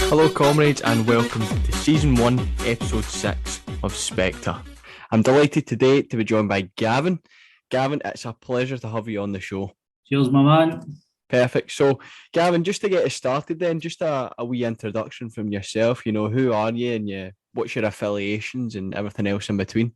Hello comrades and welcome to Season 1, Episode 6 of SPECTRE. I'm delighted today to be joined by Gavin. Gavin, it's a pleasure to have you on the show. Cheers, my man. Perfect. So, Gavin, just to get us started then, just a wee introduction from yourself. You know, who are you and what's your affiliations and everything else in between?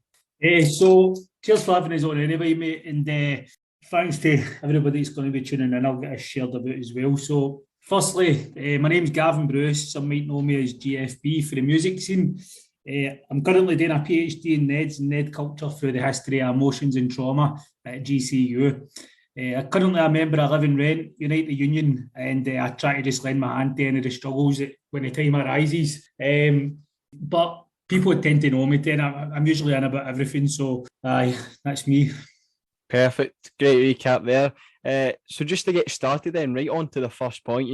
So, cheers for having us on anyway, mate. And thanks to everybody that's going to be tuning in. I'll get us shared about as well. So, firstly, my name's Gavin Brewis. Some might know me as GFB for the music scene. I'm currently doing a PhD in NEDs and NED culture through the history of emotions and trauma at GCU. Currently a member of Live and Rent, Unite the Union, and I try to just lend my hand to any of the struggles when the time arises. But people tend to know me then. I'm usually in about everything, so that's me. Perfect. Great recap there. So just to get started then, right on to the first point,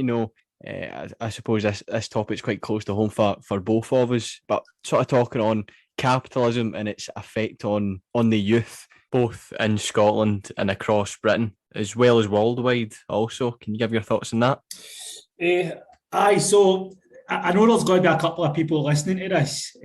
I suppose this topic's quite close to home for both of us, but sort of talking on capitalism and its effect on the youth, both in Scotland and across Britain, as well as worldwide also. Can you give your thoughts on that? So I know there's going to be a couple of people listening to this.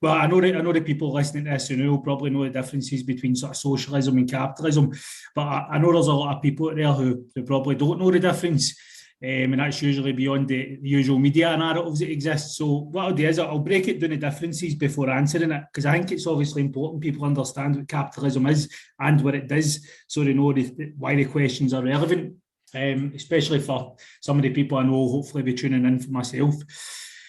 Well, I know the people listening to this who will probably know the differences between sort of socialism and capitalism, but I know there's a lot of people out there who probably don't know the difference. And that's usually beyond the usual media narratives that exist. So what I'll do is I'll break it down the differences before answering it, because I think it's obviously important people understand what capitalism is and what it does, so they know why the questions are relevant, especially for some of the people I know hopefully be tuning in for myself.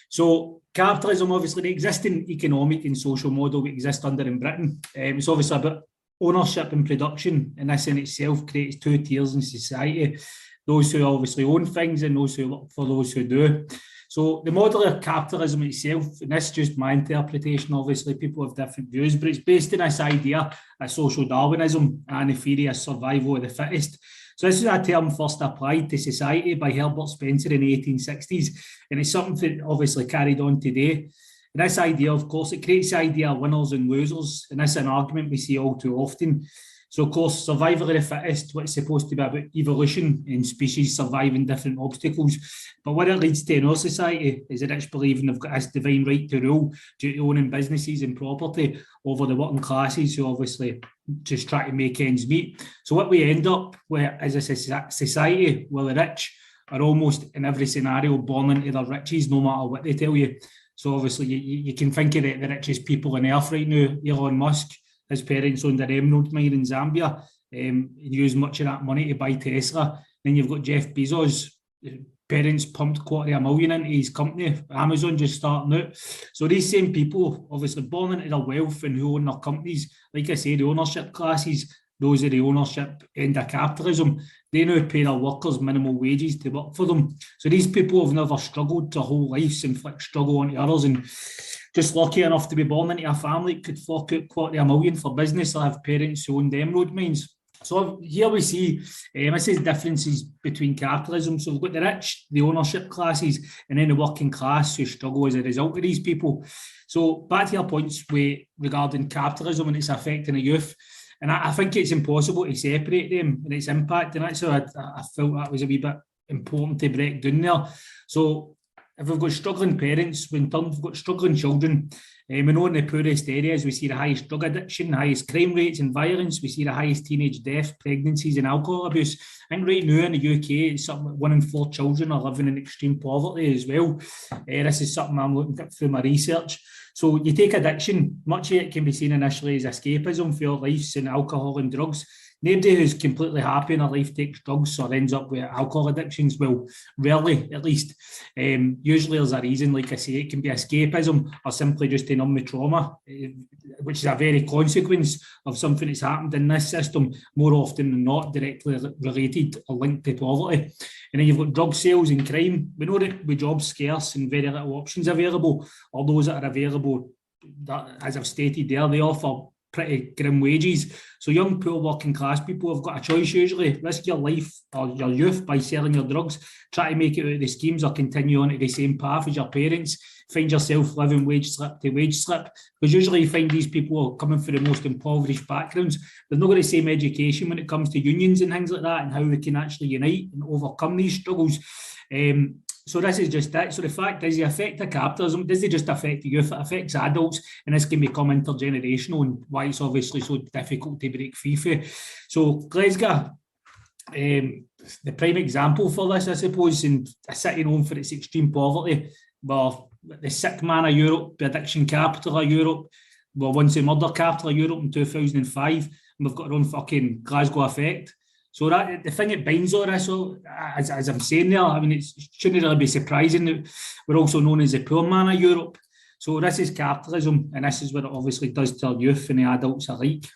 So capitalism, obviously the existing economic and social model we exist under in Britain, it's obviously about ownership and production, and this in itself creates two tiers in society. Those who obviously own things and those who work for those who do. So the model of capitalism itself, and this is just my interpretation, obviously people have different views, but it's based on this idea of social Darwinism and the theory of survival of the fittest. So this is a term first applied to society by Herbert Spencer in the 1860s, and it's something that obviously carried on today. And this idea, of course, it creates the idea of winners and losers, and this is an argument we see all too often. So, of course, survival of the fittest, what's supposed to be about evolution and species surviving different obstacles. But what it leads to in our society is the rich believing they've got this divine right to rule due to owning businesses and property over the working classes who obviously just try to make ends meet. So what we end up with as a society where the rich are almost in every scenario born into their riches, no matter what they tell you. So obviously you can think of the richest people on earth right now, Elon Musk. His parents owned an emerald mine in Zambia and used much of that money to buy Tesla. Then you've got Jeff Bezos. Parents pumped $250,000 into his company. Amazon just starting out. So these same people, obviously born into their wealth and who own their companies, like I say, the ownership classes, those are the ownership end of capitalism. They now pay their workers minimal wages to work for them. So these people have never struggled their whole lives, inflict struggle onto others, and just lucky enough to be born into a family that could fork out $250,000 for business or have parents who own the emerald mines. So here we see, this is differences between capitalism. So we've got the rich, the ownership classes, and then the working class who struggle as a result of these people. So back to your points regarding capitalism and its effect on the youth. And I think it's impossible to separate them and its impact. And that's why I felt that was a wee bit important to break down there. So if we've got struggling parents, in turn we've got struggling children. We know in the poorest areas we see the highest drug addiction, highest crime rates and violence. We see the highest teenage death, pregnancies and alcohol abuse. I think right now in the UK, it's something like 1 in 4 children are living in extreme poverty as well. This is something I'm looking at through my research. So you take addiction, much of it can be seen initially as escapism for our lives in alcohol and drugs. Nobody who's completely happy in their life takes drugs or ends up with alcohol addictions. Well, rarely, at least. Usually there's a reason, like I say, it can be escapism or simply just to numb the trauma, which is a very consequence of something that's happened in this system, more often than not directly related or linked to poverty. And then you've got drug sales and crime. We know that with jobs scarce and very little options available, or those that are available, that, as I've stated there, they offer pretty grim wages. So young, poor, working class people have got a choice usually. Risk your life or your youth by selling your drugs, try to make it out of the schemes or continue on to the same path as your parents. Find yourself living wage slip to wage slip. Because usually you find these people are coming from the most impoverished backgrounds. They've not got the same education when it comes to unions and things like that and how we can actually unite and overcome these struggles. So this is just it. So the fact is, the effect of capitalism doesn't just affect the youth; it affects adults, and this can become intergenerational, and why it's obviously so difficult to break free from. So Glasgow, the prime example for this, I suppose, in a city known for its extreme poverty, well, the sick man of Europe, the addiction capital of Europe, well, once the murder capital of Europe in 2005, and we've got our own fucking Glasgow effect. So that the thing that binds all this, so as I'm saying there, I mean, it shouldn't really be surprising that we're also known as the poor man of Europe. So this is capitalism, and this is what it obviously does to our youth and the adults alike.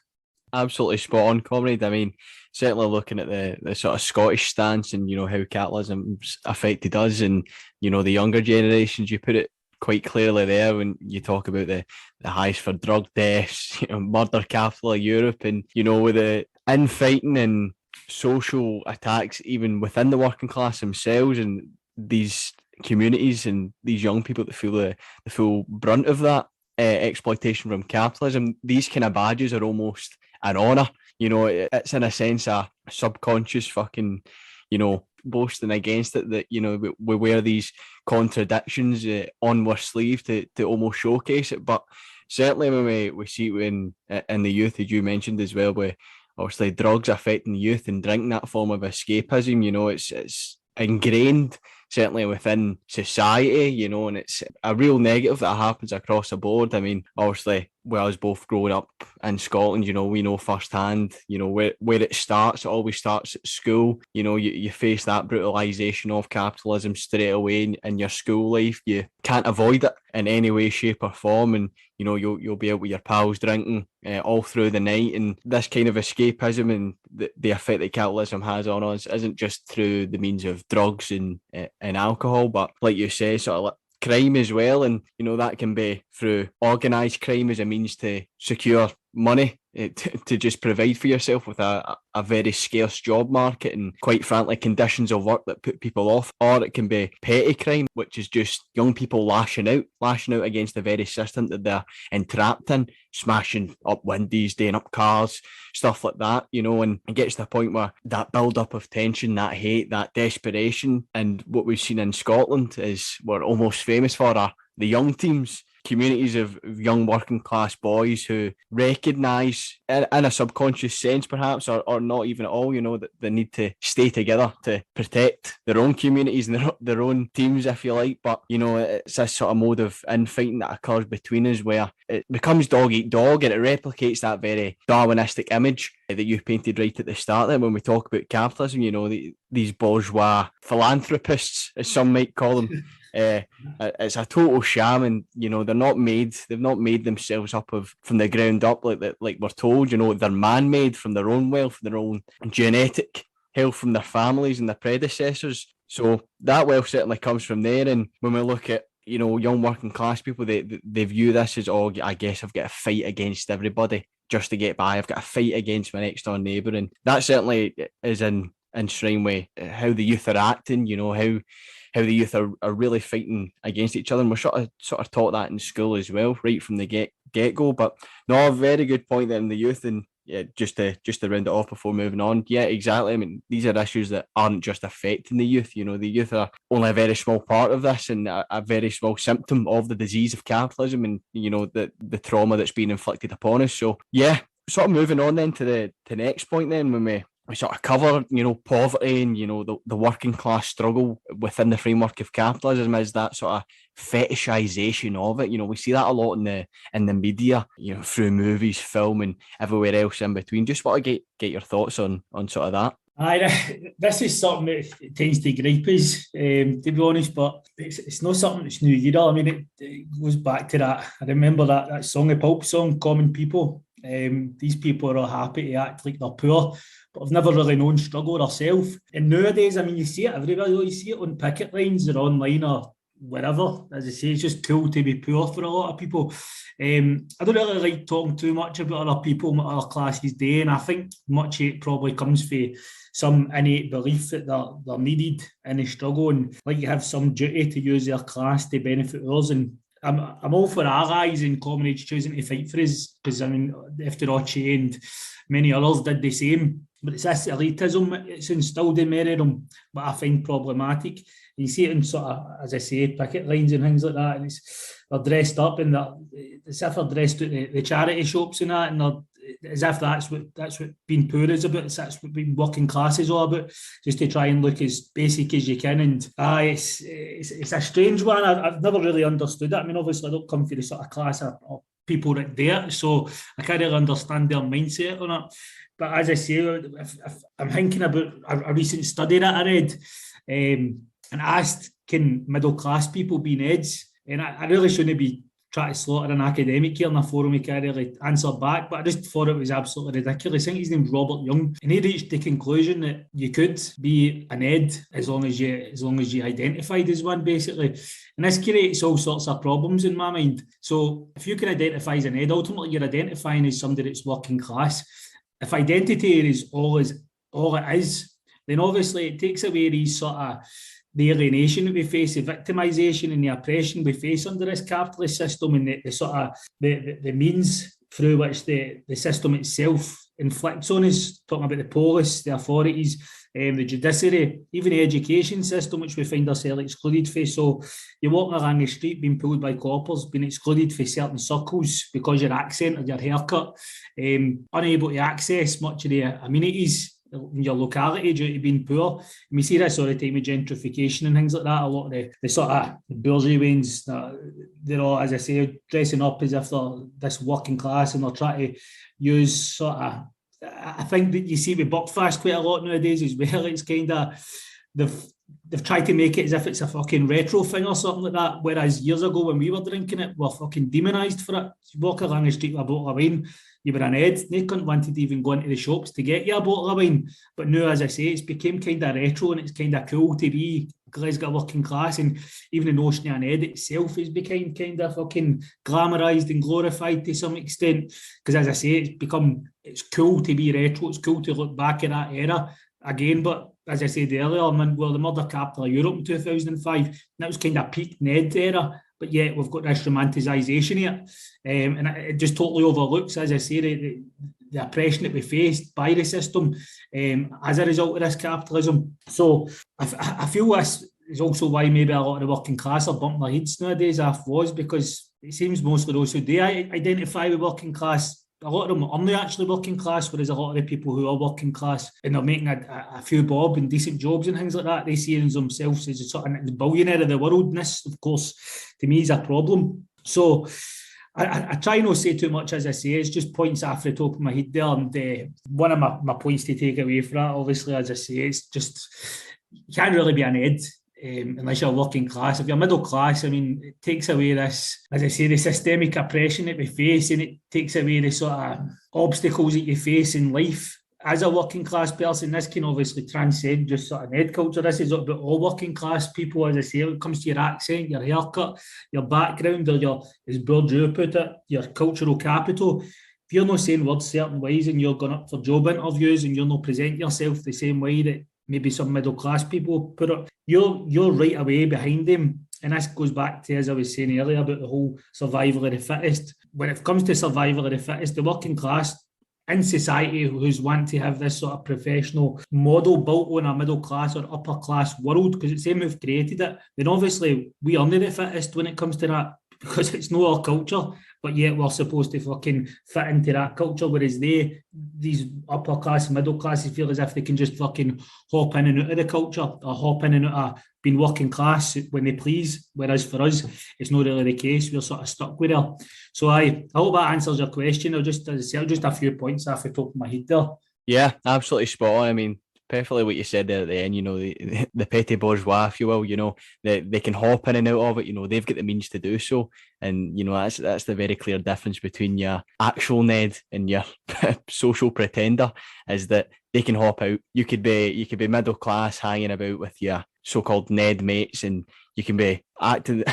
Absolutely spot on, comrade. I mean, certainly looking at the sort of Scottish stance and, you know, how capitalism's affected us and, you know, the younger generations, you put it quite clearly there when you talk about the highs for drug deaths, you know, murder capital of Europe, and, you know, with the infighting and social attacks even within the working class themselves and these communities and these young people that feel the full brunt of that exploitation from capitalism. These kind of badges are almost an honour. You know, it's in a sense a subconscious fucking, you know, boasting against it that, you know, we wear these contradictions on our sleeve to almost showcase it. But certainly when we see it in the youth, as you mentioned as well, with obviously drugs affecting the youth and drinking, that form of escapism, you know, it's ingrained certainly within society, you know, and it's a real negative that happens across the board. I mean, obviously, well, I was both growing up in Scotland, you know, we know firsthand, you know, where it starts. It always starts at school. You know, you face that brutalisation of capitalism straight away in your school life. You can't avoid it in any way, shape or form. And, you know, you'll be out with your pals drinking all through the night. And this kind of escapism and the effect that capitalism has on us isn't just through the means of drugs and alcohol, but like you say, sort of like crime as well. And, you know, that can be through organised crime as a means to secure money to just provide for yourself with a very scarce job market and, quite frankly, conditions of work that put people off. Or it can be petty crime, which is just young people lashing out against the very system that they're entrapped in, smashing up windows, doing up cars, stuff like that, you know. And it gets to the point where that build-up of tension, that hate, that desperation, and what we've seen in Scotland is we're almost famous for are the young teams, communities of young working class boys who recognise in a subconscious sense perhaps or not even at all, you know, that they need to stay together to protect their own communities and their own teams, if you like. But, you know, it's this sort of mode of infighting that occurs between us where it becomes dog eat dog, and it replicates that very Darwinistic image that you painted right at the start there when we talk about capitalism. You know, these bourgeois philanthropists, as some might call them. It's a total sham, and, you know, they've not made themselves up from the ground up like we're told. You know, they're man-made from their own wealth, their own genetic health from their families and their predecessors. So that wealth certainly comes from there. And when we look at, you know, young working class people, they view this as, oh, I guess I've got to fight against everybody just to get by. I've got to fight against my next door neighbour, and that certainly is enshrined with how the youth are acting. You know, how the youth are really fighting against each other. And we're sort of taught that in school as well, right from the get-go. But no, a very good point there in the youth. And yeah, just to round it off before moving on. Yeah, exactly. I mean, these are issues that aren't just affecting the youth. You know, the youth are only a very small part of this and a very small symptom of the disease of capitalism and, you know, the trauma that's been inflicted upon us. So yeah, sort of moving on then to the next point then, when we sort of cover, you know, poverty and, you know, the working class struggle within the framework of capitalism is that sort of fetishization of it. You know, we see that a lot in the media, you know, through movies, film and everywhere else in between. Just want to get your thoughts on sort of that. Aye, this is something that tends to gripe us, to be honest, but it's not something that's new either. I mean, it goes back to that. I remember that song, the Pulp song, Common People. These people are all happy to act like they're poor, but I've never really known struggle themselves. And nowadays, I mean, you see it everywhere. You see it on picket lines or online or wherever. As I say, it's just cool to be poor for a lot of people. I don't really like talking too much about other people and what other classes do, and I think much of it probably comes from some innate belief that they're needed in the struggle, and like you have some duty to use their class to benefit others. And I'm all for allies and comrades choosing to fight for us, because I mean, after H.O.O.D and many others did the same. But it's this elitism it's instilled in many of them, but I find problematic. You see it in sort of, as I say, picket lines and things like that, and they're dressed up and it's as if they're dressed at the charity shops and that, and they're as if that's what being poor is about. That's what being working class is all about, just to try and look as basic as you can. And it's a strange one. I've never really understood it. I mean, obviously I don't come from the sort of class of people that there, so I can't really understand their mindset on it. But as I say, if I'm thinking about a recent study that I read, and asked, can middle class people be Neds? And I really shouldn't be trying to slaughter an academic here in a forum he can't really answer back, but I just thought it was absolutely ridiculous. I think his name's Robert Young, and he reached the conclusion that you could be an Ned as long as you identified as one, basically. And this creates all sorts of problems in my mind. So if you can identify as an Ned, ultimately you're identifying as somebody that's working class. If identity is all it is, then obviously it takes away these sort of the alienation that we face, the victimisation and the oppression we face under this capitalist system, and the sort of the means through which the system itself inflicts on us, talking about the police, the authorities, the judiciary, even the education system, which we find ourselves excluded from. So you're walking along the street being pulled by coppers, being excluded from certain circles because your accent or your haircut, unable to access much of the amenities in your locality due to being poor. And we see this all the time with gentrification and things like that. A lot of the sort of bourgeois, they're all, as I say, dressing up as if they're this working class, and they're trying to use sort of, I think that you see with Buckfast quite a lot nowadays as well. It's kind of, they've tried to make it as if it's a fucking retro thing or something like that, whereas years ago when we were drinking it, we're fucking demonised for it. You walk along the street with a bottle of wine, you were an Ed, they couldn't want to even go into the shops to get you a bottle of wine. But now, as I say, it's become kind of retro, and it's kind of cool to be Glasgow working class, and even the notion of an Ed itself has become kind of fucking glamorised and glorified to some extent, because as I say, it's cool to be retro, it's cool to look back at that era again. But as I said earlier, the murder capital of Europe in 2005, that was kind of peak Ned era, but yet we've got this romanticisation here, and it just totally overlooks, as I say, the oppression that we faced by the system as a result of this capitalism. So I feel this is also why maybe a lot of the working class are bumping their heads nowadays off was, because it seems mostly those who do identify with working class, a lot of them aren't actually working class, whereas a lot of the people who are working class and they're making a few bob and decent jobs and things like that, they see themselves as a sort of the billionaire of the world. And this, of course, to me is a problem. So I try not to say too much, as I say. It's just points off the top of my head there. And one of my points to take away from that, obviously, as I say, it's just, you can't really be an Ed unless you're working class. If you're middle class, I mean, it takes away this, as I say, the systemic oppression that we face, and it takes away the sort of obstacles that you face in life as a working class person. This can obviously transcend just sort of Ned culture. This is about all working class people, as I say, when it comes to your accent, your haircut, your background, or your, as Bourdieu put it, your cultural capital. If you're not saying words certain ways and you're going up for job interviews and you're not presenting yourself the same way that maybe some middle class people put it, you're right away behind them. And this goes back to, as I was saying earlier, about the whole survival of the fittest. When it comes to survival of the fittest, the working class in society who's want to have this sort of professional model built on a middle class or upper class world, because it's them who've created it, then obviously we are the fittest when it comes to that, because it's not our culture, but yet we're supposed to fucking fit into that culture, whereas these upper class and middle classes feel as if they can just fucking hop in and out of the culture, or hop in and out of being working class when they please, whereas for us it's not really the case. We're sort of stuck with it. So I hope that answers your question. I'll just, as I say, just a few points off the top of my head there. Yeah, absolutely spot on. I mean, perfectly what you said there at the end, you know, the petty bourgeois, if you will, you know, they can hop in and out of it, you know, they've got the means to do so. And, you know, that's the very clear difference between your actual Ned and your social pretender, is that they can hop out. You could be middle class hanging about with your so-called Ned mates, and you can be acting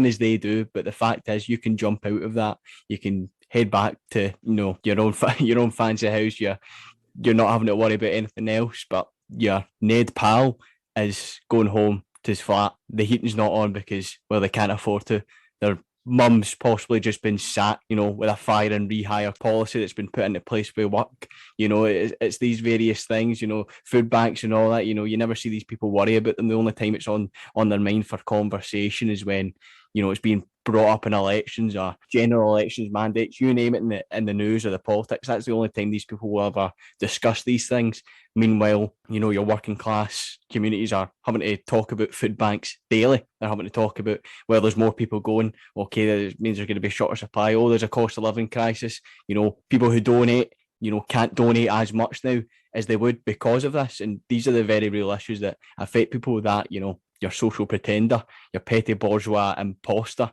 as they do, but the fact is you can jump out of that. You can head back to, you know, your own fancy house. You're not having to worry about anything else, but your Ned pal is going home to his flat. The heating's not on because, well, they can't afford to. They're mum's possibly just been sacked, with a fire and rehire policy that's been put into place with work. It's these various things, food banks and all that. You never see these people worry about them. The only time it's on their mind for conversation is when, it's being brought up in elections or general elections mandates, you name it, in the news or the politics. That's the only time these people will ever discuss these things. Meanwhile, your working class communities are having to talk about food banks daily. They're having to talk about, well, there's more people going. Okay, that means there's going to be a shorter supply. Oh, there's a cost of living crisis. People who donate, can't donate as much now as they would because of this. And these are the very real issues that affect people that, your social pretender, your petty bourgeois imposter,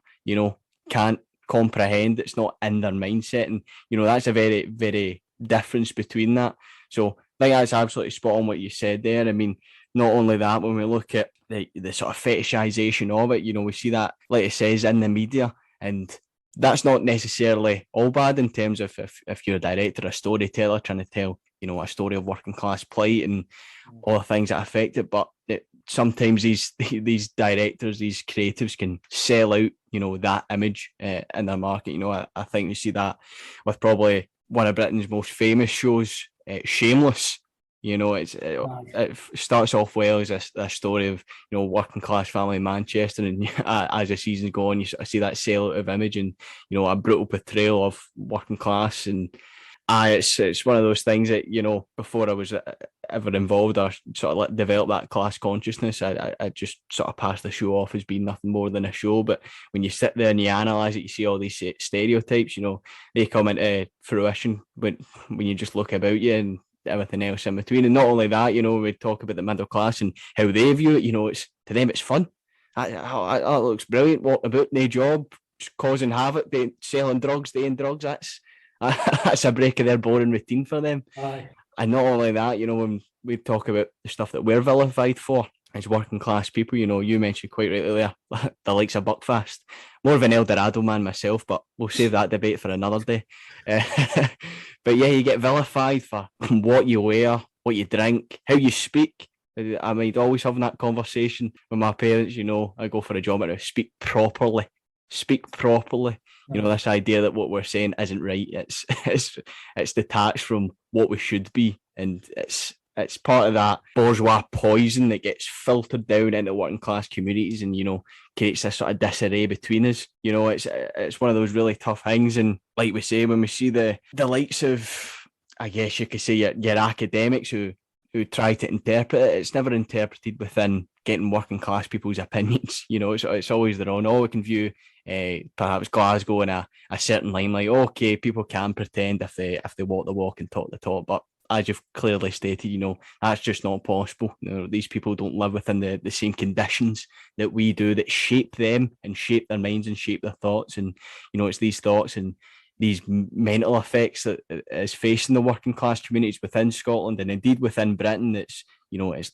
can't comprehend. It's not in their mindset. And, that's a very, very difference between that. So I think that's absolutely spot on what you said there. I mean, not only that, when we look at the sort of fetishization of it, we see that, like it says, in the media. And that's not necessarily all bad in terms of if you're a director, a storyteller trying to tell, a story of working class plight and all the things that affect it. But sometimes these directors, these creatives can sell out, that image in their market. I think you see that with probably one of Britain's most famous shows, Shameless. It starts off well as a story of working class family in Manchester, and as the seasons go on, you sort of see that sellout of image and a brutal portrayal of working class. And it's one of those things that before I was ever involved or sort of develop that class consciousness, I just sort of passed the show off as being nothing more than a show. But when you sit there and you analyse it, you see all these stereotypes. They come into fruition when you just look about you and everything else in between. And not only that, we talk about the middle class and how they view it. It's to them it's fun. That looks brilliant. What about their job, causing havoc, selling drugs, doing drugs? That's a break of their boring routine for them. Aye. And not only that, when we talk about the stuff that we're vilified for as working class people, you mentioned quite rightly there, the likes of Buckfast. More of an El Dorado man myself, but we'll save that debate for another day. But yeah, you get vilified for what you wear, what you drink, how you speak. I might always having that conversation with my parents. I go for a job and I speak properly. This idea that what we're saying isn't right. It's detached from what we should be, and it's part of that bourgeois poison that gets filtered down into working class communities, and creates this sort of disarray between us. It's one of those really tough things. And like we say, when we see the likes of, I guess you could say, your academics who try to interpret it, it's never interpreted within getting working class people's opinions. It's always their own. We can view perhaps Glasgow in a certain line, like, okay, people can pretend if they walk the walk and talk the talk, but as you've clearly stated, that's just not possible. These people don't live within the same conditions that we do, that shape them and shape their minds and shape their thoughts. And it's these thoughts and these mental effects that is facing the working class communities within Scotland and indeed within Britain. It's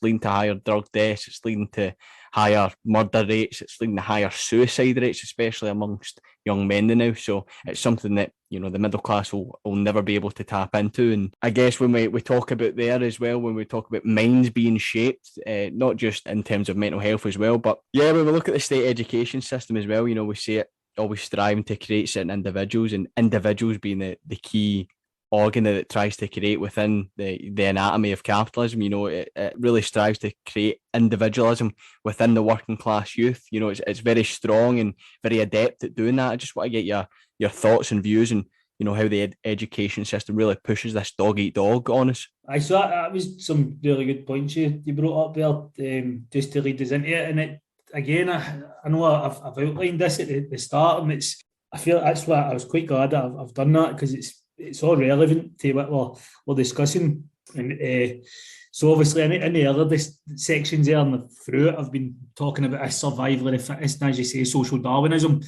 leading to higher drug deaths, it's leading to higher murder rates, it's leading to higher suicide rates, especially amongst young men now. So it's something that the middle class will never be able to tap into. And I guess when we talk about there as well, when we talk about minds being shaped, not just in terms of mental health as well, but yeah, when we look at the state education system as well, we see it always striving to create certain individuals, and individuals being the key organ that it tries to create within the anatomy of capitalism. It really strives to create individualism within the working class youth. It's very strong and very adept at doing that. I just want to get your thoughts and views and how the education system really pushes this dog eat dog on us. I saw that was some really good points you brought up there, just to lead us into it. And it again, I know I've outlined this at the start, and I feel that's why I was quite glad that I've done that, because it's all relevant to what we're discussing. And so obviously in the other sections there and through it, I've been talking about a survival of the fittest, and as you say, social Darwinism.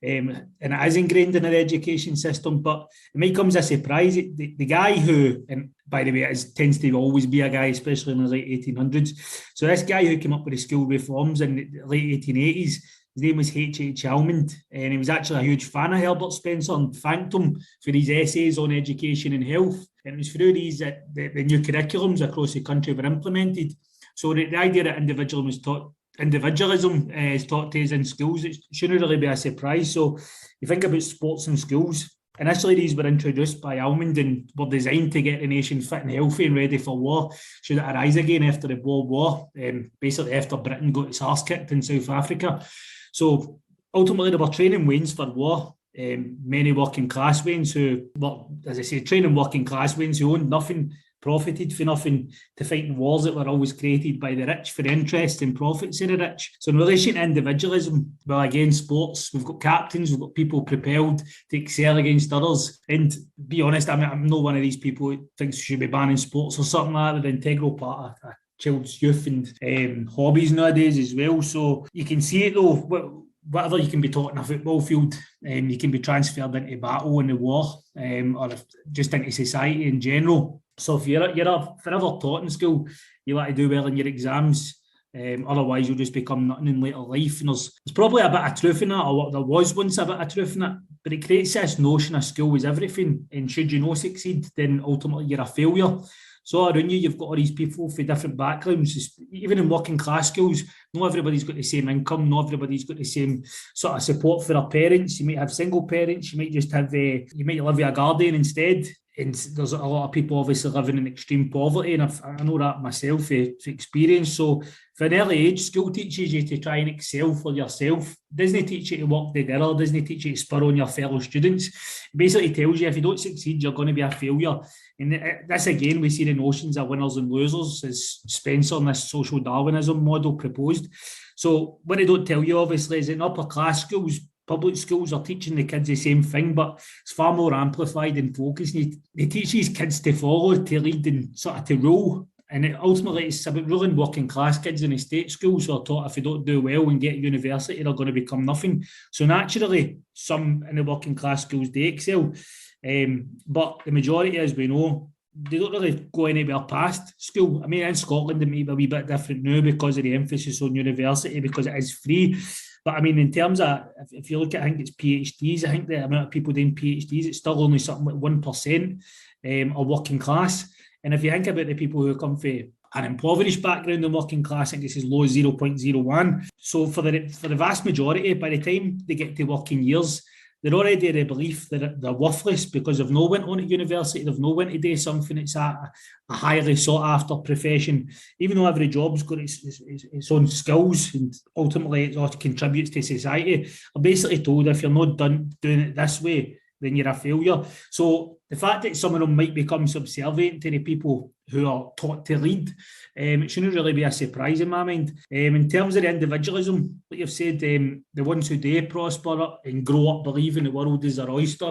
And it is ingrained in our education system, but it might come as a surprise. The guy who, and by the way, it tends to always be a guy, especially in the late 1800s. So this guy who came up with the school reforms in the late 1880s, his name was H.O.O.D, and he was actually a huge fan of Herbert Spencer and thanked him for his essays on education and health. And it was through these that the new curriculums across the country were implemented. So the idea that individualism was taught individualism is taught to us in schools, it shouldn't really be a surprise. So you think about sports in schools. Initially, these were introduced by Almond and were designed to get the nation fit and healthy and ready for war, should it arise again after the Boer War, basically after Britain got its arse kicked in South Africa. So ultimately, they were training Waynes for war. Many working class Waynes who were, as I say, training working class Waynes who owned nothing, profited for nothing, to fight in wars that were always created by the rich for the interest and profits of the rich. So in relation to individualism, well, again, sports, we've got captains, we've got people propelled to excel against others. And be honest, I'm not one of these people who thinks we should be banning sports or something like that. They're an integral part of a child's youth and hobbies nowadays as well. So you can see it though, whatever you can be taught in a football field, you can be transferred into battle and the war, or just into society in general. So if you're forever taught in school, you like to do well in your exams, otherwise you'll just become nothing in later life. And there's probably a bit of truth in that, or what there was once a bit of truth in it, but it creates this notion of school is everything, and should you not succeed, then ultimately you're a failure. So around you've got all these people from different backgrounds. Even in working class schools, not everybody's got the same income, not everybody's got the same sort of support for their parents. You might have single parents, you might just have, you might live with a guardian instead. And there's a lot of people obviously living in extreme poverty, and I know that myself for experience. So from an early age, school teaches you to try and excel for yourself. It doesn't teach you to work together, it doesn't teach you to spur on your fellow students. It basically tells you if you don't succeed, you're going to be a failure. And this again, we see the notions of winners and losers as Spencer and this social Darwinism model proposed. So what they don't tell you, obviously, is in upper class schools, public schools are teaching the kids the same thing, but it's far more amplified and focused. They teach these kids to follow, to lead, and sort of to rule. And ultimately, it's about ruling working class kids in the state schools who are taught if they don't do well and get to university, they're going to become nothing. So naturally, some in the working class schools, they excel. But the majority, as we know, they don't really go anywhere past school. I mean, in Scotland, it may be a wee bit different now because of the emphasis on university, because it is free. But I mean, in terms of, if you look at, I think it's PhDs, I think the amount of people doing PhDs, it's still only something like 1% are working class. And if you think about the people who come from an impoverished background in working class, I think it's as low as 0.01. So for the vast majority, by the time they get to working years, they're already in the belief that they're worthless because they've not went on to university, they've not went to do something that's a highly sought after profession. Even though every job's got its own skills and ultimately it all contributes to society, I'm basically told if you're not doing it this way, then you're a failure. So the fact that some of them might become subservient to the people who are taught to lead, it shouldn't really be a surprise in my mind. In terms of the individualism, like you've said, the ones who do prosper and grow up believing the world is their oyster,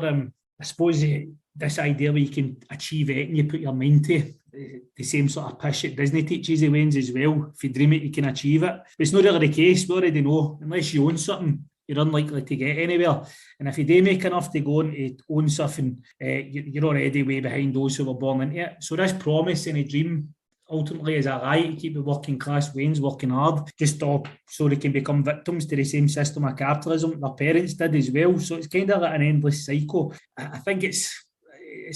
I suppose this idea where you can achieve it and you put your mind to, the same sort of pish that Disney teaches the Waynes as well. If you dream it, you can achieve it. But it's not really the case. We already know, unless you own something, you're unlikely to get anywhere. And if you do make enough to go on to own something, you're already way behind those who were born into it. So this promise and a dream ultimately is a lie to keep the working class Waynes working hard, just so they can become victims to the same system of capitalism their parents did as well. So it's kind of like an endless cycle. I think it's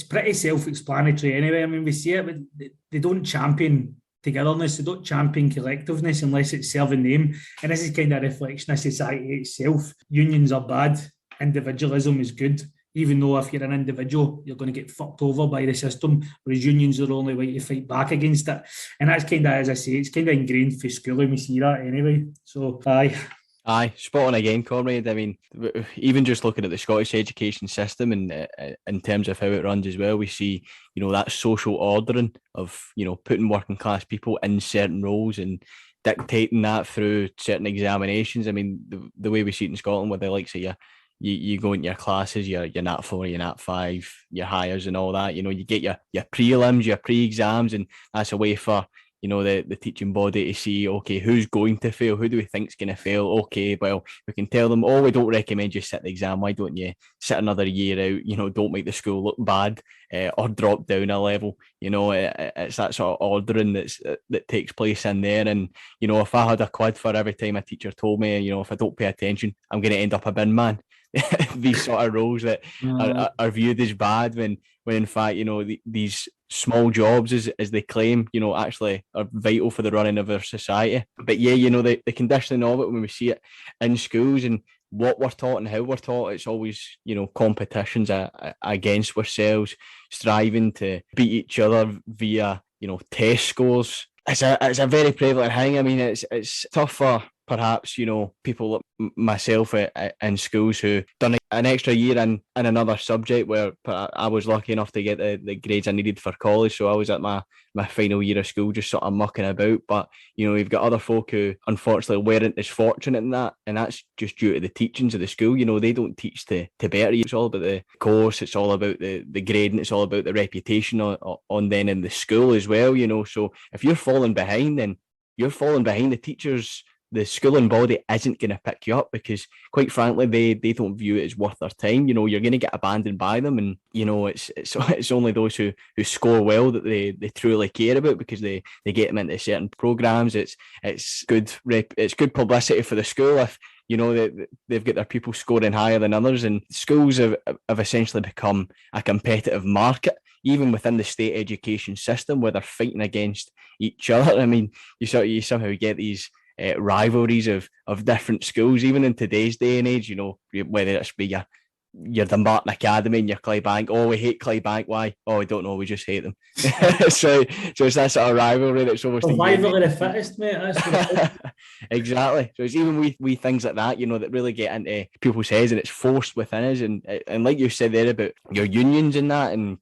pretty self-explanatory anyway. I mean, we see it, but they don't champion togetherness, they don't champion collectiveness unless it's serving them. And this is kind of a reflection of society itself. Unions are bad, individualism is good. Even though if you're an individual, you're going to get fucked over by the system, whereas unions are the only way to fight back against it. And that's kind of, as I say, it's kind of ingrained for school, and we see that anyway. So, Aye, spot on again, Comrade. I mean, even just looking at the Scottish education system and in terms of how it runs as well, we see, that social ordering of, putting working class people in certain roles and dictating that through certain examinations. I mean, the way we see it in Scotland, where they like say you go into your classes, your Nat 4, your Nat 5, your hires and all that, you get your prelims, your pre-exams, and that's a way for the teaching body to see, okay, who's going to fail? Who do we think's going to fail? Okay, well, we can tell them, we don't recommend you sit the exam. Why don't you sit another year out? Don't make the school look bad or drop down a level. It's that sort of ordering that takes place in there. And, if I had a quid for every time a teacher told me, if I don't pay attention, I'm going to end up a bin man, these sort of roles that are viewed as bad when in fact, you know, these small jobs, as they claim, you know, actually are vital for the running of our society. But yeah, you know, the conditioning of it when we see it in schools and what we're taught and how we're taught, it's always, you know, competitions against ourselves, striving to beat each other via, you know, test scores. It's a very prevalent thing. I mean, it's tough for perhaps, you know, people like myself in schools who done an extra year in another subject where I was lucky enough to get the grades I needed for college. So I was at my final year of school just sort of mucking about. But, you know, you've got other folk who unfortunately weren't as fortunate in that. And that's just due to the teachings of the school. You know, they don't teach to better you. It's all about the course. It's all about the grading. It's all about the reputation on then in the school as well, you know. So if you're falling behind, then you're falling behind. The teachers, the schooling body isn't going to pick you up because, quite frankly, they don't view it as worth their time. You know, you're going to get abandoned by them, and you know it's only those who score well that they truly care about because they get them into certain programs. It's good publicity for the school if, you know, they've got their people scoring higher than others, and schools have essentially become a competitive market, even within the state education system, where they're fighting against each other. I mean, you somehow get these rivalries of different schools, even in today's day and age, you know, whether it's be your Dumbarton Academy and your Clydebank. Oh, we hate Clydebank. Why? Oh, we don't know. We just hate them. so it's that sort of rivalry that's almost rivalry of the fittest, mate. That's exactly. So it's even we things like that, you know, that really get into people's heads and it's forced within us. And like you said there about your unions and that, and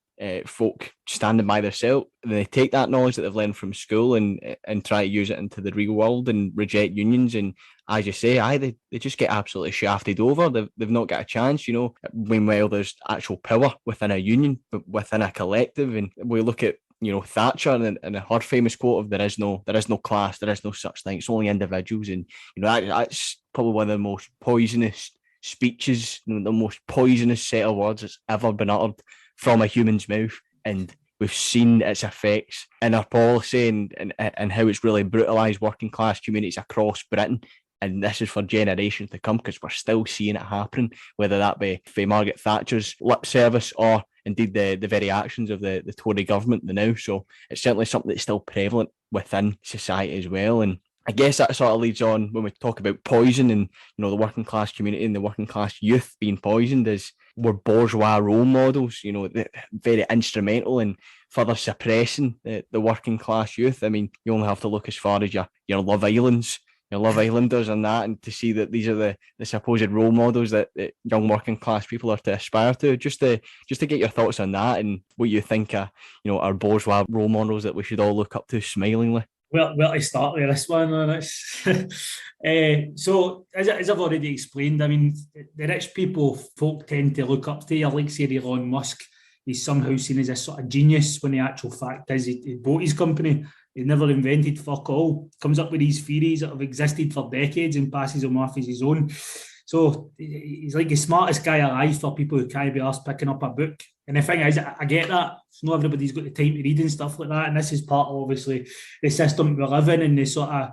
folk standing by themselves, they take that knowledge that they've learned from school and try to use it into the real world and reject unions. And as you say, they just get absolutely shafted over. They've not got a chance, you know. Meanwhile, there's actual power within a union, but within a collective. And we look at, you know, Thatcher and her famous quote of there is no class, there is no such thing, it's only individuals. And you know that's probably one of the most poisonous speeches, you know, the most poisonous set of words that's ever been uttered from a human's mouth. And we've seen its effects in our policy and how it's really brutalised working class communities across Britain. And this is for generations to come because we're still seeing it happening, whether that be for Margaret Thatcher's lip service or indeed the very actions of the Tory government now. So it's certainly something that's still prevalent within society as well. And I guess that sort of leads on when we talk about poison and, you know, the working class community and the working class youth being poisoned is we're bourgeois role models, you know, very instrumental in further suppressing the working class youth. I mean, you only have to look as far as your Love Islands, your Love Islanders and that, and to see that these are the supposed role models that young working class people are to aspire to. Just to get your thoughts on that and what you think you know, are bourgeois role models that we should all look up to smilingly. Well, to start with this one, and it's so as I've already explained, I mean, the rich people folk tend to look up to. You like say Elon Musk, he's somehow seen as a sort of genius when the actual fact is he bought his company. He never invented fuck all. Comes up with these theories that have existed for decades and passes them off as his own. So he's like the smartest guy alive for people who can't be asked picking up a book. And the thing is, I get that. Not everybody's got the time to read and stuff like that. And this is part of, obviously, the system we live in and the sort of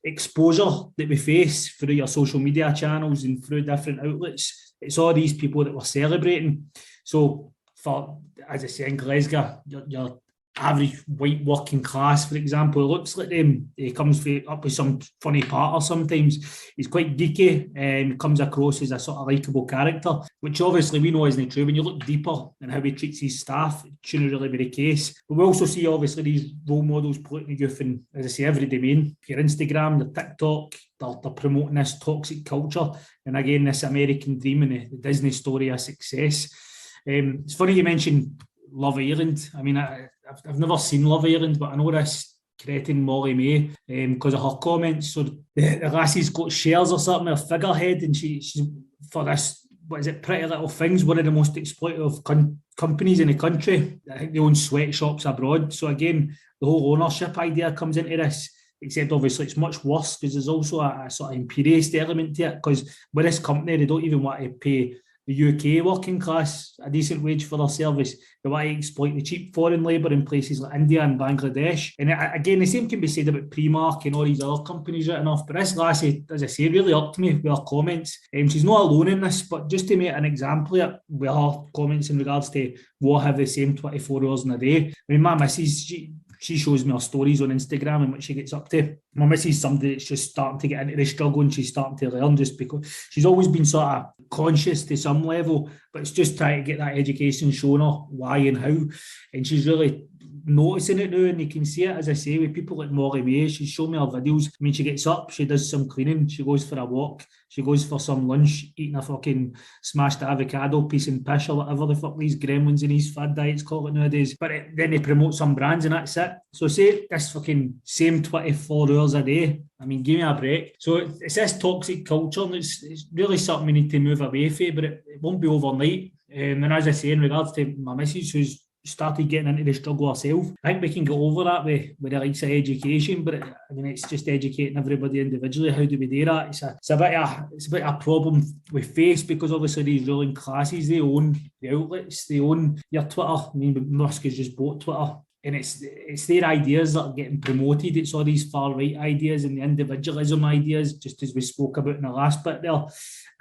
exposure that we face through your social media channels and through different outlets. It's all these people that we're celebrating. So, for, as I say in Glasgow, your average white working class, for example, looks like them. He comes up with some funny patter sometimes. He's quite geeky and comes across as a sort of likeable character, which obviously we know isn't true. When you look deeper in how he treats his staff, it shouldn't really be the case. But we also see obviously these role models polluting youth in, as I say, every domain. Your Instagram, your TikTok, they're promoting this toxic culture. And again, this American dream and the Disney story of success. It's funny you mentioned Love Island. I mean, I've never seen Love Island, but I know this cretin Molly May because of her comments. So the lassie's got shares or something, her figurehead, and she's for this, what is it, Pretty Little Things, one of the most exploitative companies in the country. I think they own sweatshops abroad. So again, the whole ownership idea comes into this, except obviously it's much worse because there's also a sort of imperialist element to it, because with this company, they don't even want to pay the UK working class a decent wage for their service. They want to exploit the cheap foreign labour in places like India and Bangladesh. And again, the same can be said about Primark and all these other companies written off. But this lassie, as I say, really irked me with her comments. She's not alone in this, but just to make an example of it, with her comments in regards to what have the same 24 hours in a day. I mean, my missus, she shows me her stories on Instagram and what she gets up to. My missus is somebody that's just starting to get into the struggle and she's starting to learn, just because she's always been sort of conscious to some level, but it's just trying to get that education shown her why and how. And she's really noticing it now, and you can see it, as I say, with people like Molly May. She's shown me her videos. I mean, she gets up, she does some cleaning, she goes for a walk, she goes for some lunch, eating a fucking smashed avocado, piece and pish, or whatever the fuck these gremlins and these fad diets call it nowadays. But then they promote some brands and that's it. So say this fucking same 24 hours a day. I mean, give me a break. So it's this toxic culture, and it's really something we need to move away from, but it won't be overnight. And as I say, in regards to my missus, who's started getting into the struggle herself, I think we can get over that with the likes of education, but it's just educating everybody individually. How do we do that? It's a bit of a problem we face, because obviously these ruling classes, they own the outlets, they own your Twitter. I mean, Musk has just bought Twitter. And it's their ideas that are getting promoted. It's all these far-right ideas and the individualism ideas, just as we spoke about in the last bit there.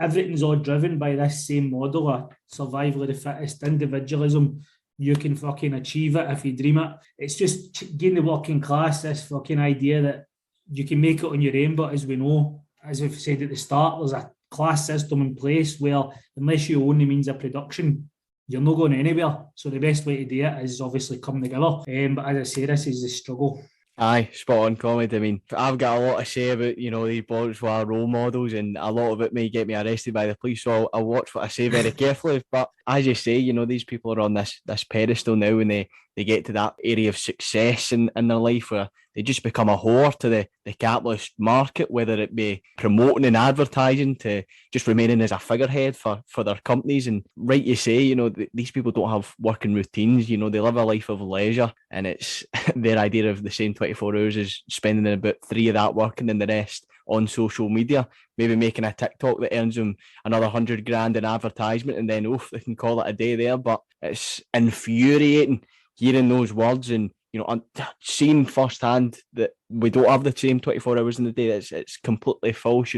Everything's all driven by this same model of survival of the fittest, individualism. You can fucking achieve it if you dream it. It's just getting the working class this fucking idea that you can make it on your own, but as we know, as we've said at the start, there's a class system in place where unless you own the means of production, you're not going anywhere. So the best way to do it is obviously come together. But as I say, this is the struggle. Aye, spot on comment. I mean, I've got a lot to say about, these bourgeois role models, and a lot of it may get me arrested by the police, so I'll watch what I say very carefully. But as you say, these people are on this pedestal now, and they get to that area of success in their life where they just become a whore to the capitalist market, whether it be promoting and advertising to just remaining as a figurehead for their companies. And right, you say, these people don't have working routines, they live a life of leisure, and it's their idea of the same 24 hours is spending about 3 of that working and the rest on social media, maybe making a TikTok that earns them another 100 grand in advertisement, and then they can call it a day there. But it's infuriating hearing those words and seeing firsthand that we don't have the same 24 hours in the day. It's completely false.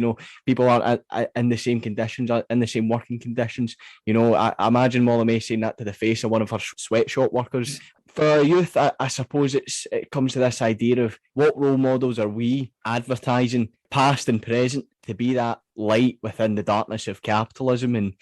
People aren't in the same conditions, in the same working conditions. I imagine Molly May saying that to the face of one of her sweatshop workers. For our youth, I suppose it comes to this idea of what role models are we advertising, past and present, to be that light within the darkness of capitalism and,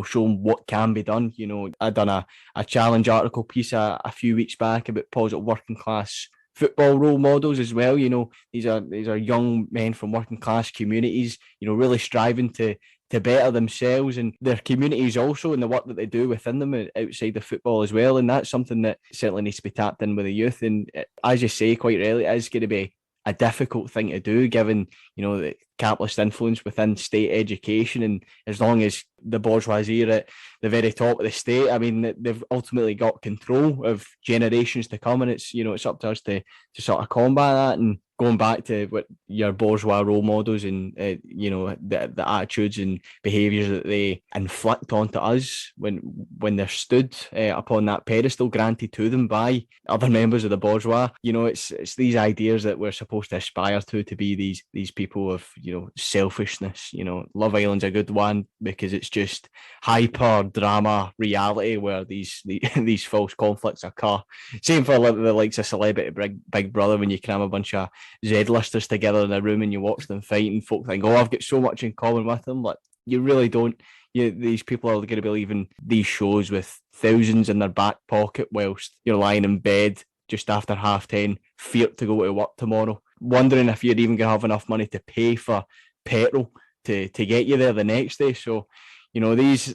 showing what can be done. I'd done a challenge article piece a few weeks back about positive working class football role models as well. These are young men from working class communities, really striving to better themselves and their communities also, and the work that they do within them outside the football as well. And that's something that certainly needs to be tapped in with the youth. And as you say, quite rightly, it is going to be a difficult thing to do, given the capitalist influence within state education. And as long as the bourgeoisie are at the very top of the state, I mean, they've ultimately got control of generations to come, and it's up to us to sort of combat that. And going back to what your bourgeois role models and the attitudes and behaviours that they inflict onto us when they're stood upon that pedestal granted to them by other members of the bourgeois, it's these ideas that we're supposed to aspire to be these people of selfishness. Love Island's a good one because it's just hyper drama reality where these false conflicts occur. Same for the likes of Celebrity Big Brother, when you cram a bunch of Z-listers together in a room and you watch them fight, and folk think, I've got so much in common with them. Like, you really don't. These people are going to be leaving these shows with thousands in their back pocket whilst you're lying in bed just after 10:30, feared to go to work tomorrow, wondering if you're even going to have enough money to pay for petrol to get you there the next day. So, these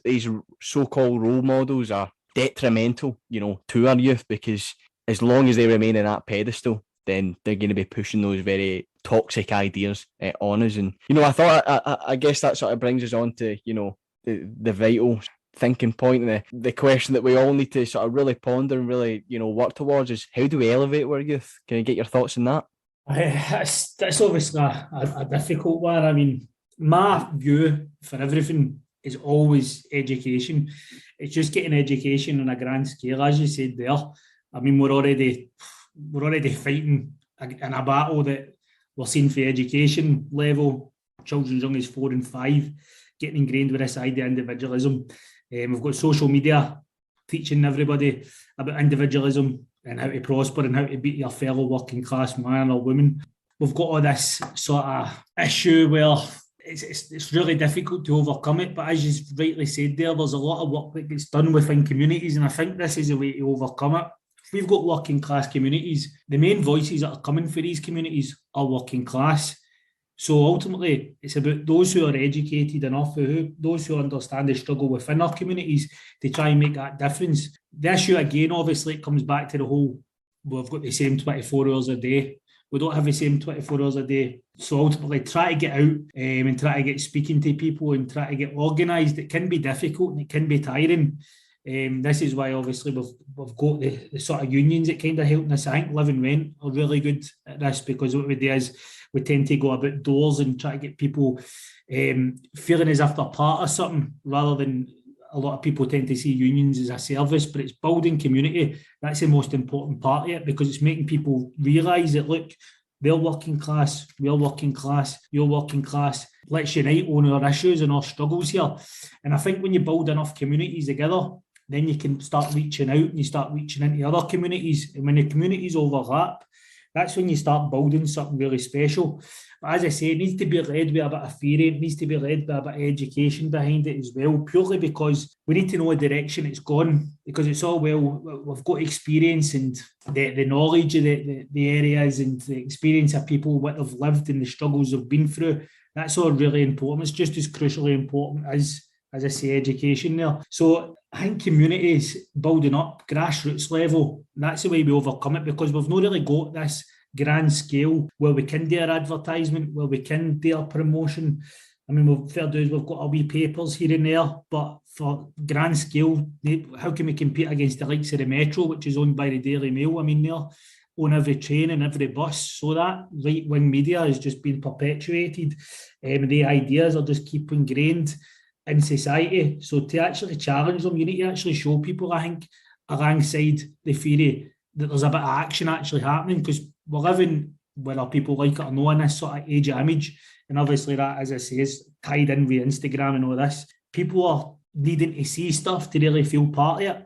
so-called role models are detrimental, to our youth, because as long as they remain in that pedestal, then they're going to be pushing those very toxic ideas on us. And, I thought, I guess that sort of brings us on to, the vital thinking point, and the question that we all need to sort of really ponder and really, work towards is, how do we elevate our youth? Can I get your thoughts on that? That's obviously a difficult one. I mean, my view for everything is always education. It's just getting education on a grand scale, as you said there. I mean, we're already fighting in a battle that we're seeing for education level, children as young as 4 and 5, getting ingrained with this idea of individualism. We've got social media teaching everybody about individualism and how to prosper and how to beat your fellow working class man or woman. We've got all this sort of issue where it's really difficult to overcome it. But as you rightly said there, there's a lot of work that gets done within communities, and I think this is a way to overcome it. If we've got working class communities, the main voices that are coming for these communities are working class. So ultimately, it's about those who are educated enough, those who understand the struggle within our communities to try and make that difference. The issue, again, obviously, it comes back to the whole, we've got the same 24 hours a day. We don't have the same 24 hours a day. So ultimately, try to get out and try to get speaking to people and try to get organised. It can be difficult and it can be tiring. This is why, obviously, we've got the sort of unions that kind of helping us. I think Live and Rent are really good at this, because what we do is we tend to go about doors and try to get people feeling as if they're part of something, rather than a lot of people tend to see unions as a service. But it's building community. That's the most important part of it, because it's making people realise that, look, they're working class, we're working class, you're working class. Let's unite on our issues and our struggles here. And I think when you build enough communities together, then you can start reaching out and you start reaching into other communities. And when the communities overlap, that's when you start building something really special. But as I say, it needs to be led with a bit of theory. It needs to be led with a bit of education behind it as well, purely because we need to know the direction it's gone. Because it's all, well, we've got experience and the knowledge of the areas and the experience of people, what they've lived and the struggles they've been through. That's all really important. It's just as crucially important as I say, education there. So I think communities building up, grassroots level, that's the way we overcome it, because we've not really got this grand scale where we can do our advertisement, where we can do our promotion. I mean, fair dues, we've got our wee papers here and there, but for grand scale, how can we compete against the likes of the Metro, which is owned by the Daily Mail? I mean, they're on every train and every bus. So that right-wing media has just been perpetuated. The ideas are just keep ingrained in society. So to actually challenge them, you need to actually show people, I think, alongside the theory, that there's a bit of action actually happening, because we're living, whether people like it or not, in this sort of age of image. And obviously that, as I say, is tied in with Instagram and all this. People are needing to see stuff to really feel part of it.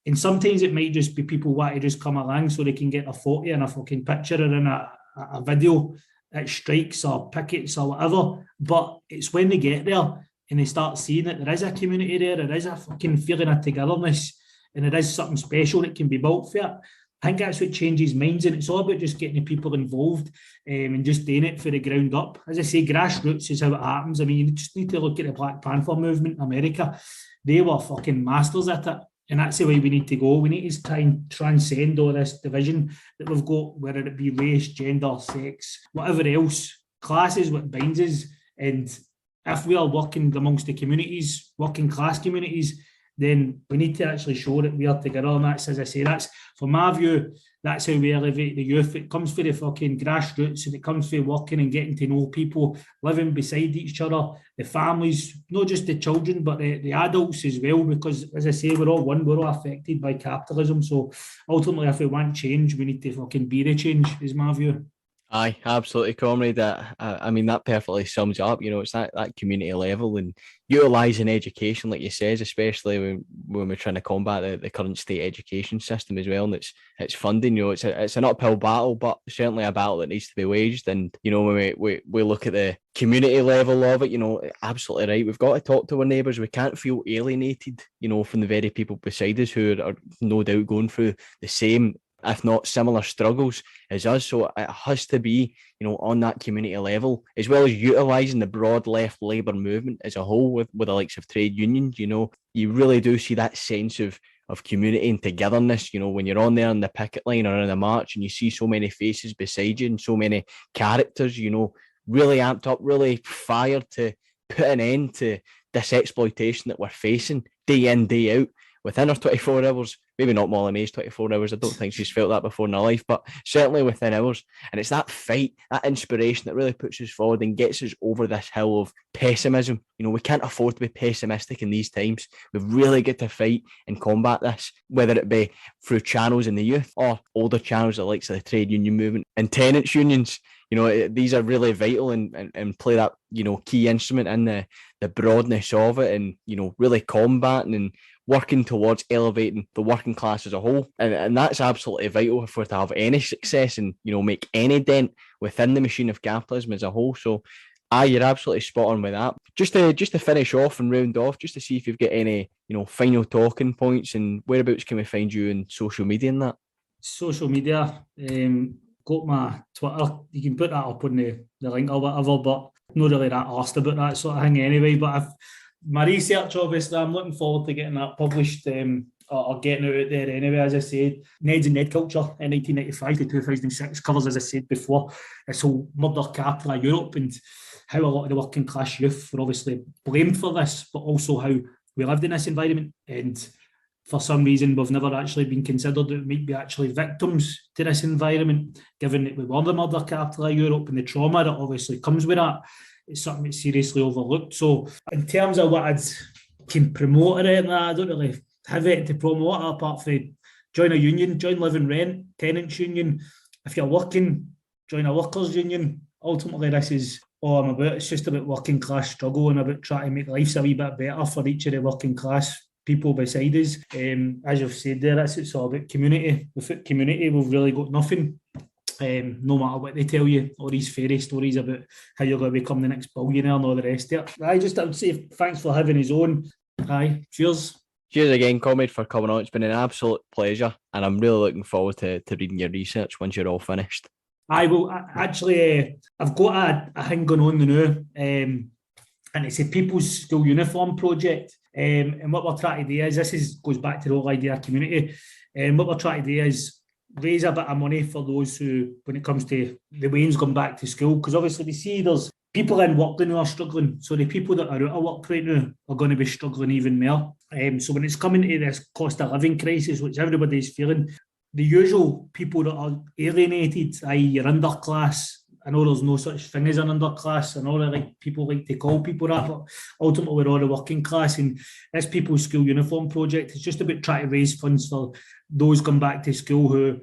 And sometimes it might just be people want to just come along so they can get a photo and a fucking picture or in a video at strikes or pickets or whatever. But it's when they get there and they start seeing that there is a community there is a fucking feeling of togetherness, and there is something special that can be built for it. I think that's what changes minds, and it's all about just getting the people involved and just doing it for the ground up. As I say, grassroots is how it happens. I mean, you just need to look at the Black Panther movement in America. They were fucking masters at it, and that's the way we need to go. We need to try and transcend all this division that we've got, whether it be race, gender, sex, whatever else. Class is what binds us, and if we are working amongst the communities, working class communities, then we need to actually show that we are together. And that's, as I say, that's, from my view, that's how we elevate the youth. It comes from the fucking grassroots, and it comes from working and getting to know people, living beside each other, the families, not just the children, but the adults as well, because, as I say, we're all one, we're all affected by capitalism. So ultimately, if we want change, we need to fucking be the change, is my view. Aye, absolutely, comrade. I mean, that perfectly sums it up. You know, it's that community level and utilising education, like you says, especially when we're trying to combat the current state education system as well, and it's funding. You know, it's an uphill battle, but certainly a battle that needs to be waged. And you know, when we look at the community level of it, you know, absolutely right. We've got to talk to our neighbours. We can't feel alienated, you know, from the very people beside us who are no doubt going through the same, if not similar, struggles as us. So it has to be, you know, on that community level, as well as utilising the broad left labour movement as a whole with the likes of trade unions. You know, you really do see that sense of community and togetherness, you know, when you're on there on the picket line or in a march and you see so many faces beside you and so many characters, you know, really amped up, really fired to put an end to this exploitation that we're facing day in, day out within our 24 hours. Maybe not Molly May's 24 hours. I don't think she's felt that before in her life, but certainly within ours. And it's that fight, that inspiration that really puts us forward and gets us over this hill of pessimism. You know, we can't afford to be pessimistic in these times. We've really got to fight and combat this, whether it be through channels in the youth or older channels, the likes of the trade union movement and tenants unions. You know, these are really vital and play that, you know, key instrument in the broadness of it, and, you know, really combating and working towards elevating the working class as a whole. And that's absolutely vital if we're to have any success and, you know, make any dent within the machine of capitalism as a whole. So you're absolutely spot on with that. Just to finish off and round off, just to see if you've got any, you know, final talking points, and whereabouts can we find you in social media and that? Social media, got my Twitter. You can put that up on the link or whatever, but I'm not really that asked about that sort of thing anyway. But my research, obviously, I'm looking forward to getting that published or getting it out there anyway. As I said, Neds and Ned Culture in 1995 to 2006 covers, as I said before, this whole murder capital of Europe and how a lot of the working class youth were obviously blamed for this, but also how we lived in this environment. And for some reason, we've never actually been considered that we might be actually victims to this environment, given that we were the murder capital of Europe and the trauma that obviously comes with that. It's something that's seriously overlooked. So in terms of what I can promote it, I don't really have it to promote it apart from join a union, join Live and Rent, tenants union. If you're working, join a workers union. Ultimately, this is all I'm about. It's just about working class struggle and about trying to make life a wee bit better for each of the working class people beside us. As you've said there, it's all about community. Without community, we've really got nothing. No matter what they tell you, all these fairy stories about how you're going to become the next billionaire and all the rest of it. I would say thanks for having his own. Cheers. Cheers again, comrade, for coming on. It's been an absolute pleasure, and I'm really looking forward to reading your research once you're all finished. I will actually. I've got a thing going on now, and it's a People's School Uniform Project. And what we're trying to do is, goes back to the whole idea of community. And what we're trying to do is raise a bit of money for those who, when it comes to the Waynes going back to school, because obviously we see there's people in work who are struggling. So the people that are out of work right now are going to be struggling even more. So when it's coming to this cost of living crisis, which everybody's feeling, the usual people that are alienated, i.e. your underclass, I know there's no such thing as an underclass. I know that people like to call people that, but ultimately we're all the working class. And this People's School Uniform Project is just about trying to raise funds for those going back to school who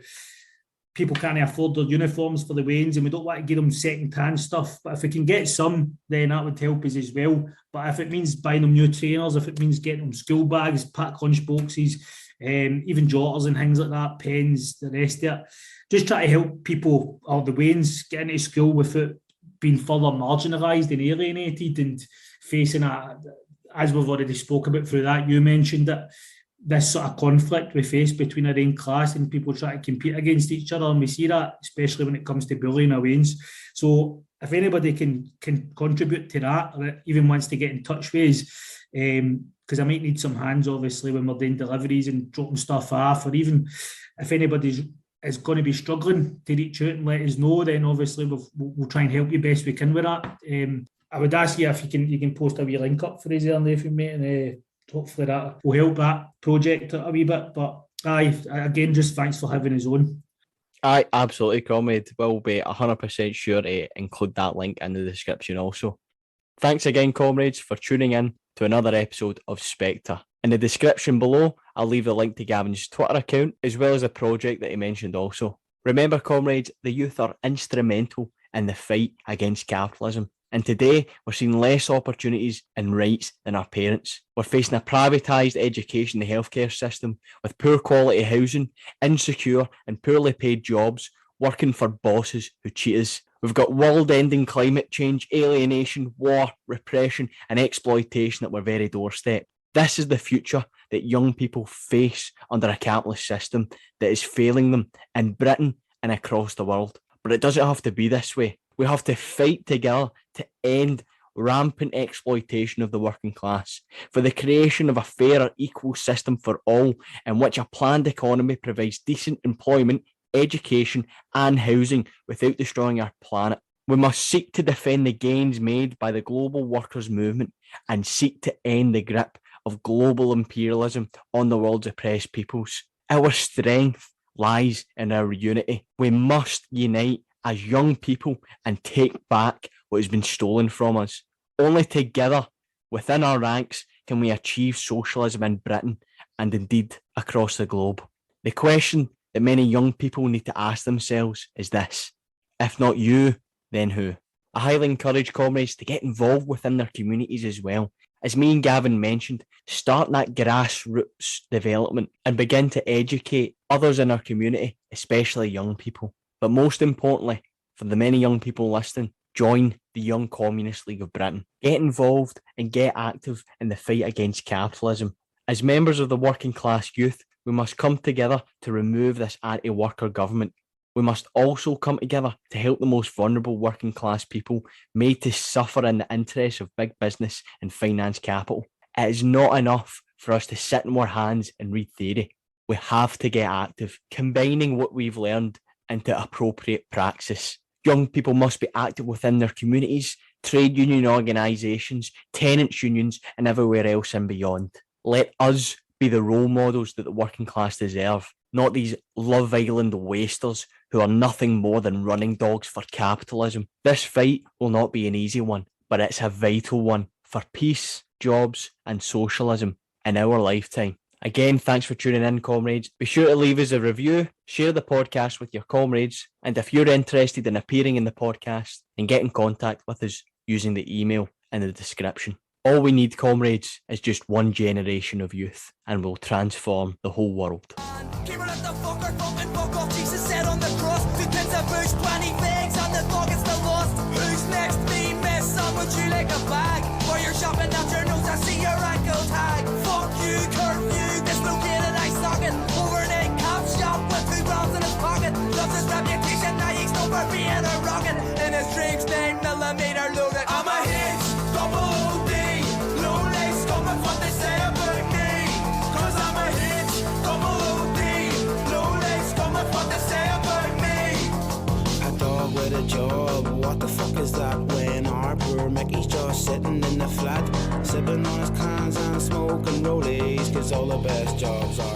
people can't afford their uniforms for the Waynes, and we don't want to give them second-hand stuff. But if we can get some, then that would help us as well. But if it means buying them new trainers, if it means getting them school bags, packed lunch boxes, even jotters and things like that, pens, the rest of it, just try to help people or the Waynes get into school without being further marginalised and alienated and facing a, as we've already spoke about through that, you mentioned that this sort of conflict we face between our own class and people try to compete against each other, and we see that especially when it comes to bullying our Waynes. So if anybody can contribute to that, or even wants to get in touch with us, because I might need some hands obviously when we're doing deliveries and dropping stuff off, or even if anybody is going to be struggling to reach out and let us know, then obviously we'll try and help you best we can with that. I would ask you if you can post a wee link up for us there, Nathan, mate, and hopefully that will help that project a wee bit. But again, just thanks for having us on. Absolutely, comrade. We'll be 100% sure to include that link in the description also. Thanks again, comrades, for tuning in to another episode of SPECTRE. In the description below, I'll leave the link to Gavin's Twitter account, as well as the project that he mentioned also. Remember, comrades, the youth are instrumental in the fight against capitalism. And today, we're seeing less opportunities and rights than our parents. We're facing a privatised education and healthcare system with poor quality housing, insecure and poorly paid jobs, working for bosses who cheat us. We've got world-ending climate change, alienation, war, repression and exploitation at our very doorstep. This is the future that young people face under a capitalist system that is failing them in Britain and across the world. But it doesn't have to be this way. We have to fight together to end rampant exploitation of the working class, for the creation of a fairer, equal system for all, in which a planned economy provides decent employment, education and housing without destroying our planet. We must seek to defend the gains made by the global workers' movement and seek to end the grip of global imperialism on the world's oppressed peoples. Our strength lies in our unity. We must unite as young people and take back what has been stolen from us. Only together, within our ranks, can we achieve socialism in Britain and indeed across the globe. The question that many young people need to ask themselves is this: if not you, then who? I highly encourage comrades to get involved within their communities as well. As me and Gavin mentioned, start that grassroots development and begin to educate others in our community, especially young people. But most importantly, for the many young people listening, join the Young Communist League of Britain. Get involved and get active in the fight against capitalism. As members of the working class youth, we must come together to remove this anti-worker government. We must also come together to help the most vulnerable working class people made to suffer in the interests of big business and finance capital. It is not enough for us to sit in our hands and read theory. We have to get active, combining what we've learned into appropriate praxis. Young people must be active within their communities, trade union organisations, tenants' unions, and everywhere else and beyond. Let us be the role models that the working class deserve, not these Love Island wasters who are nothing more than running dogs for capitalism. This fight will not be an easy one, but it's a vital one for peace, jobs, and socialism in our lifetime. Again, thanks for tuning in, comrades. Be sure to leave us a review, share the podcast with your comrades, and if you're interested in appearing in the podcast, then get in contact with us using the email in the description. All we need, comrades, is just one generation of youth, and we'll transform the whole world. Being a rocket in his dreams, 9mm loaded. I'm a H.O.O.D. Low lace, coming what they say about me. Cause I'm a H.O.O.D. Low lace, coming what they say about me. A dog with a job, what the fuck is that? When our poor Mickey's just sitting in the flat, sipping on his cans and smoking rollies. Cause all the best jobs are